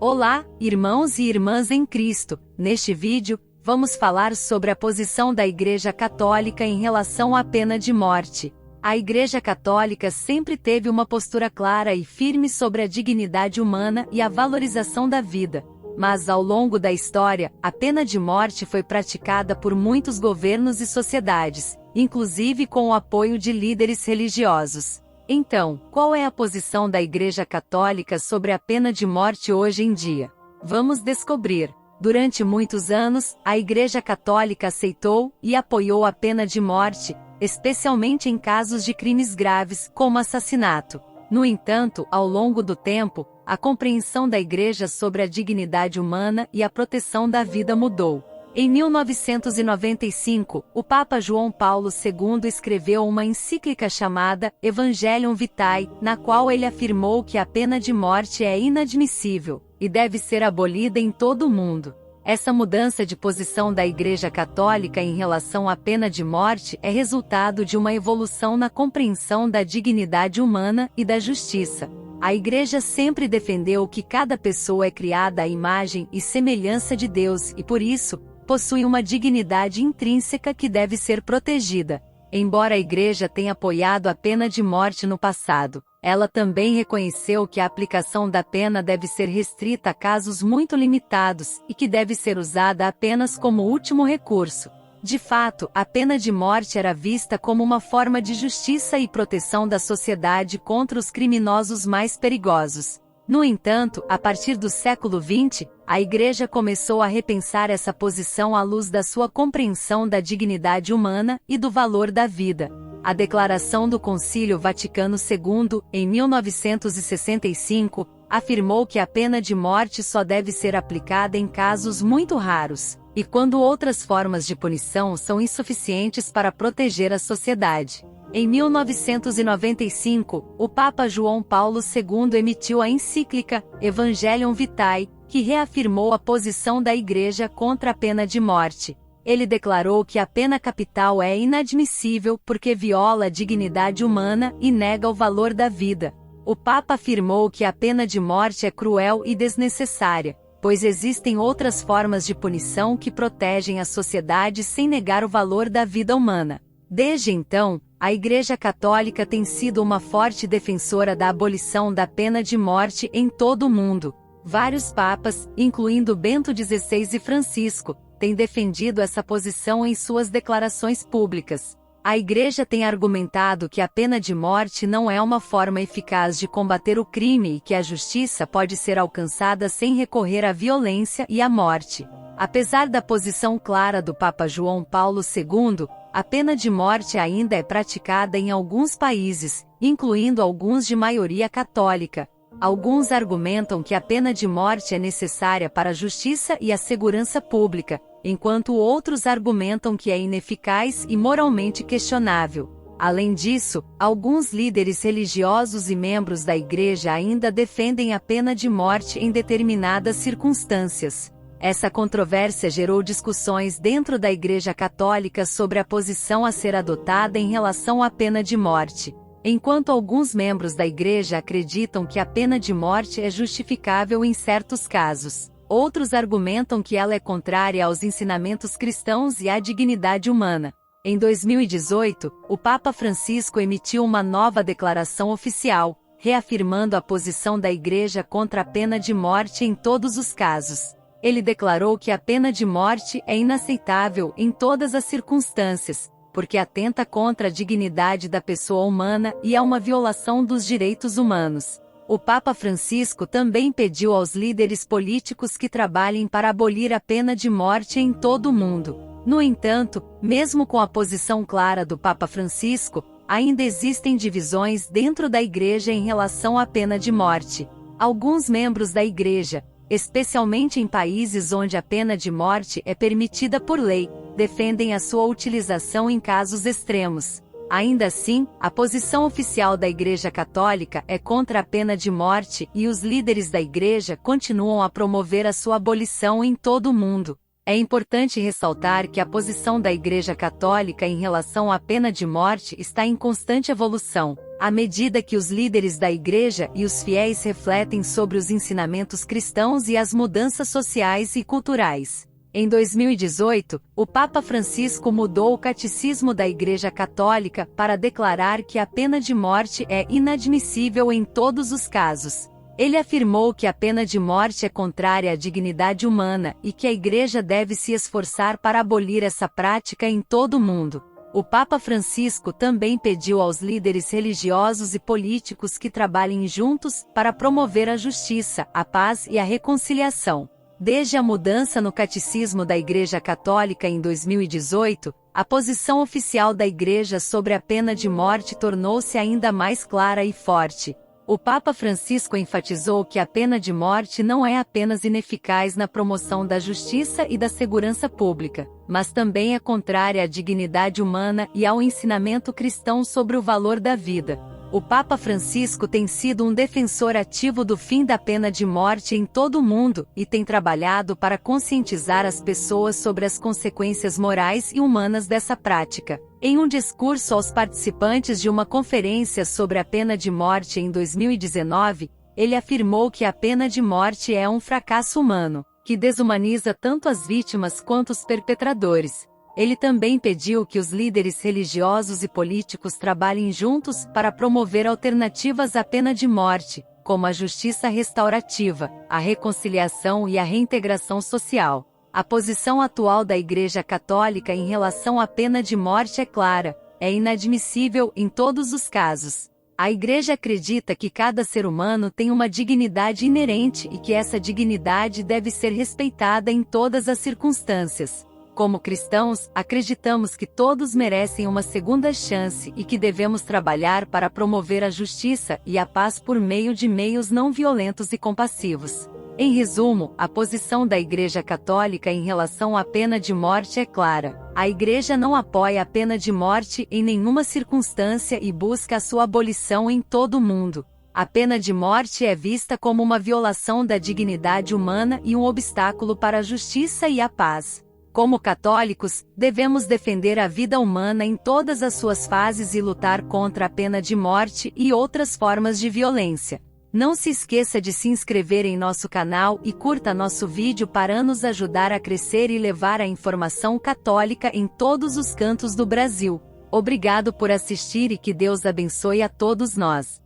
Olá, irmãos e irmãs em Cristo. Neste vídeo, vamos falar sobre a posição da Igreja Católica em relação à pena de morte. A Igreja Católica sempre teve uma postura clara e firme sobre a dignidade humana e a valorização da vida. Mas ao longo da história, a pena de morte foi praticada por muitos governos e sociedades, inclusive com o apoio de líderes religiosos. Então, qual é a posição da Igreja Católica sobre a pena de morte hoje em dia? Vamos descobrir. Durante muitos anos, a Igreja Católica aceitou e apoiou a pena de morte, especialmente em casos de crimes graves, como assassinato. No entanto, ao longo do tempo, a compreensão da Igreja sobre a dignidade humana e a proteção da vida mudou. Em 1995, o Papa João Paulo II escreveu uma encíclica chamada Evangelium Vitae, na qual ele afirmou que a pena de morte é inadmissível e deve ser abolida em todo o mundo. Essa mudança de posição da Igreja Católica em relação à pena de morte é resultado de uma evolução na compreensão da dignidade humana e da justiça. A Igreja sempre defendeu que cada pessoa é criada à imagem e semelhança de Deus e, por isso, possui uma dignidade intrínseca que deve ser protegida. Embora a Igreja tenha apoiado a pena de morte no passado, ela também reconheceu que a aplicação da pena deve ser restrita a casos muito limitados e que deve ser usada apenas como último recurso. De fato, a pena de morte era vista como uma forma de justiça e proteção da sociedade contra os criminosos mais perigosos. No entanto, a partir do século XX, a Igreja começou a repensar essa posição à luz da sua compreensão da dignidade humana e do valor da vida. A Declaração do Concílio Vaticano II, em 1965, afirmou que a pena de morte só deve ser aplicada em casos muito raros, e quando outras formas de punição são insuficientes para proteger a sociedade. Em 1995, o Papa João Paulo II emitiu a encíclica Evangelium Vitae, que reafirmou a posição da Igreja contra a pena de morte. Ele declarou que a pena capital é inadmissível porque viola a dignidade humana e nega o valor da vida. O Papa afirmou que a pena de morte é cruel e desnecessária, pois existem outras formas de punição que protegem a sociedade sem negar o valor da vida humana. Desde então, a Igreja Católica tem sido uma forte defensora da abolição da pena de morte em todo o mundo. Vários papas, incluindo Bento XVI e Francisco, têm defendido essa posição em suas declarações públicas. A Igreja tem argumentado que a pena de morte não é uma forma eficaz de combater o crime e que a justiça pode ser alcançada sem recorrer à violência e à morte. Apesar da posição clara do Papa João Paulo II, a pena de morte ainda é praticada em alguns países, incluindo alguns de maioria católica. Alguns argumentam que a pena de morte é necessária para a justiça e a segurança pública, enquanto outros argumentam que é ineficaz e moralmente questionável. Além disso, alguns líderes religiosos e membros da Igreja ainda defendem a pena de morte em determinadas circunstâncias. Essa controvérsia gerou discussões dentro da Igreja Católica sobre a posição a ser adotada em relação à pena de morte. Enquanto alguns membros da Igreja acreditam que a pena de morte é justificável em certos casos, outros argumentam que ela é contrária aos ensinamentos cristãos e à dignidade humana. Em 2018, o Papa Francisco emitiu uma nova declaração oficial, reafirmando a posição da Igreja contra a pena de morte em todos os casos. Ele declarou que a pena de morte é inaceitável em todas as circunstâncias, porque atenta contra a dignidade da pessoa humana e é uma violação dos direitos humanos. O Papa Francisco também pediu aos líderes políticos que trabalhem para abolir a pena de morte em todo o mundo. No entanto, mesmo com a posição clara do Papa Francisco, ainda existem divisões dentro da Igreja em relação à pena de morte. Alguns membros da Igreja, especialmente em países onde a pena de morte é permitida por lei, defendem a sua utilização em casos extremos. Ainda assim, a posição oficial da Igreja Católica é contra a pena de morte e os líderes da Igreja continuam a promover a sua abolição em todo o mundo. É importante ressaltar que a posição da Igreja Católica em relação à pena de morte está em constante evolução. À medida que os líderes da Igreja e os fiéis refletem sobre os ensinamentos cristãos e as mudanças sociais e culturais. Em 2018, o Papa Francisco mudou o catecismo da Igreja Católica para declarar que a pena de morte é inadmissível em todos os casos. Ele afirmou que a pena de morte é contrária à dignidade humana e que a Igreja deve se esforçar para abolir essa prática em todo o mundo. O Papa Francisco também pediu aos líderes religiosos e políticos que trabalhem juntos para promover a justiça, a paz e a reconciliação. Desde a mudança no catecismo da Igreja Católica em 2018, a posição oficial da Igreja sobre a pena de morte tornou-se ainda mais clara e forte. O Papa Francisco enfatizou que a pena de morte não é apenas ineficaz na promoção da justiça e da segurança pública, mas também é contrária à dignidade humana e ao ensinamento cristão sobre o valor da vida. O Papa Francisco tem sido um defensor ativo do fim da pena de morte em todo o mundo e tem trabalhado para conscientizar as pessoas sobre as consequências morais e humanas dessa prática. Em um discurso aos participantes de uma conferência sobre a pena de morte em 2019, ele afirmou que a pena de morte é um fracasso humano, que desumaniza tanto as vítimas quanto os perpetradores. Ele também pediu que os líderes religiosos e políticos trabalhem juntos para promover alternativas à pena de morte, como a justiça restaurativa, a reconciliação e a reintegração social. A posição atual da Igreja Católica em relação à pena de morte é clara: é inadmissível em todos os casos. A Igreja acredita que cada ser humano tem uma dignidade inerente e que essa dignidade deve ser respeitada em todas as circunstâncias. Como cristãos, acreditamos que todos merecem uma segunda chance e que devemos trabalhar para promover a justiça e a paz por meio de meios não violentos e compassivos. Em resumo, a posição da Igreja Católica em relação à pena de morte é clara. A Igreja não apoia a pena de morte em nenhuma circunstância e busca a sua abolição em todo o mundo. A pena de morte é vista como uma violação da dignidade humana e um obstáculo para a justiça e a paz. Como católicos, devemos defender a vida humana em todas as suas fases e lutar contra a pena de morte e outras formas de violência. Não se esqueça de se inscrever em nosso canal e curta nosso vídeo para nos ajudar a crescer e levar a informação católica em todos os cantos do Brasil. Obrigado por assistir e que Deus abençoe a todos nós.